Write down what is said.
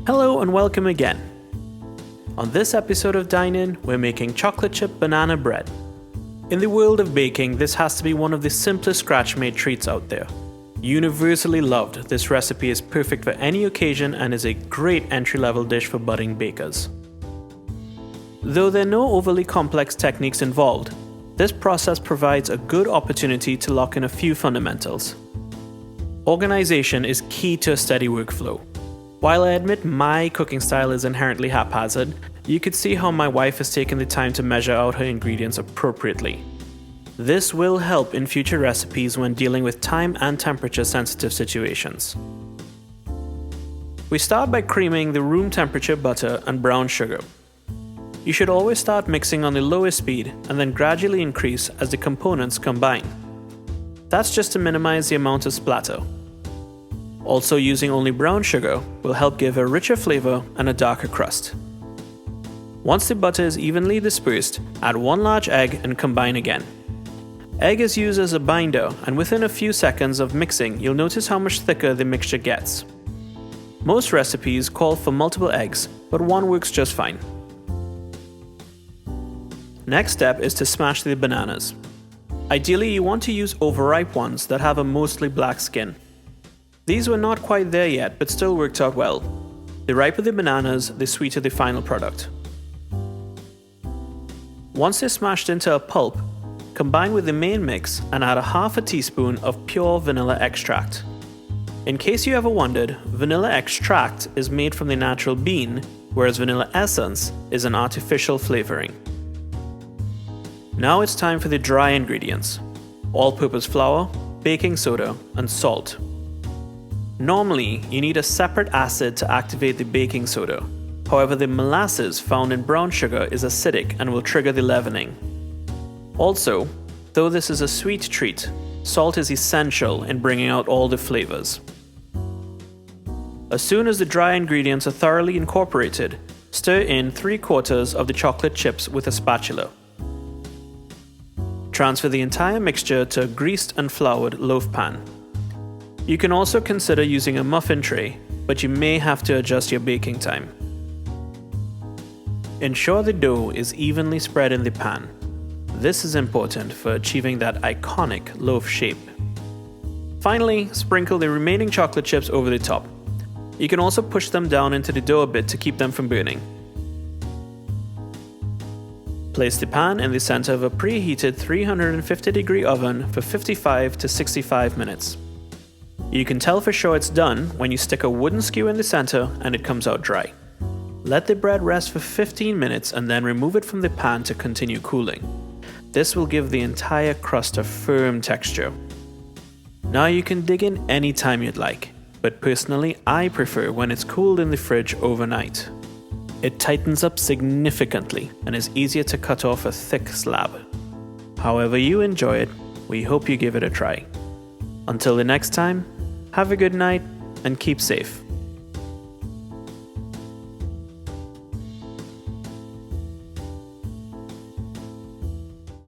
Hello and welcome again. On this episode of Dine In, we're making chocolate chip banana bread. In the world of baking, this has to be one of the simplest scratch-made treats out there. Universally loved, this recipe is perfect for any occasion and is a great entry-level dish for budding bakers. Though there are no overly complex techniques involved, this process provides a good opportunity to lock in a few fundamentals. Organization is key to a steady workflow. While I admit my cooking style is inherently haphazard, you could see how my wife has taken the time to measure out her ingredients appropriately. This will help in future recipes when dealing with time and temperature sensitive situations. We start by creaming the room temperature butter and brown sugar. You should always start mixing on the lowest speed and then gradually increase as the components combine. That's just to minimize the amount of splatter. Also, using only brown sugar will help give a richer flavor and a darker crust. Once the butter is evenly dispersed, add one large egg and combine again. Egg is used as a binder, and within a few seconds of mixing, you'll notice how much thicker the mixture gets. Most recipes call for multiple eggs, but one works just fine. Next step is to smash the bananas. Ideally, you want to use overripe ones that have a mostly black skin. These were not quite there yet, but still worked out well. The riper the bananas, the sweeter the final product. Once they're smashed into a pulp, combine with the main mix and add a half a teaspoon of pure vanilla extract. In case you ever wondered, vanilla extract is made from the natural bean, whereas vanilla essence is an artificial flavoring. Now it's time for the dry ingredients: all-purpose flour, baking soda, and salt. Normally, you need a separate acid to activate the baking soda. However, the molasses found in brown sugar is acidic and will trigger the leavening. Also, though this is a sweet treat, salt is essential in bringing out all the flavors. As soon as the dry ingredients are thoroughly incorporated, stir in 3/4 of the chocolate chips with a spatula. Transfer the entire mixture to a greased and floured loaf pan. You can also consider using a muffin tray, but you may have to adjust your baking time. Ensure the dough is evenly spread in the pan. This is important for achieving that iconic loaf shape. Finally, sprinkle the remaining chocolate chips over the top. You can also push them down into the dough a bit to keep them from burning. Place the pan in the center of a preheated 350-degree oven for 55 to 65 minutes. You can tell for sure it's done when you stick a wooden skewer in the center and it comes out dry. Let the bread rest for 15 minutes and then remove it from the pan to continue cooling. This will give the entire crust a firm texture. Now you can dig in any time you'd like, but personally I prefer when it's cooled in the fridge overnight. It tightens up significantly and is easier to cut off a thick slab. However you enjoy it, we hope you give it a try. Until the next time, have a good night and keep safe.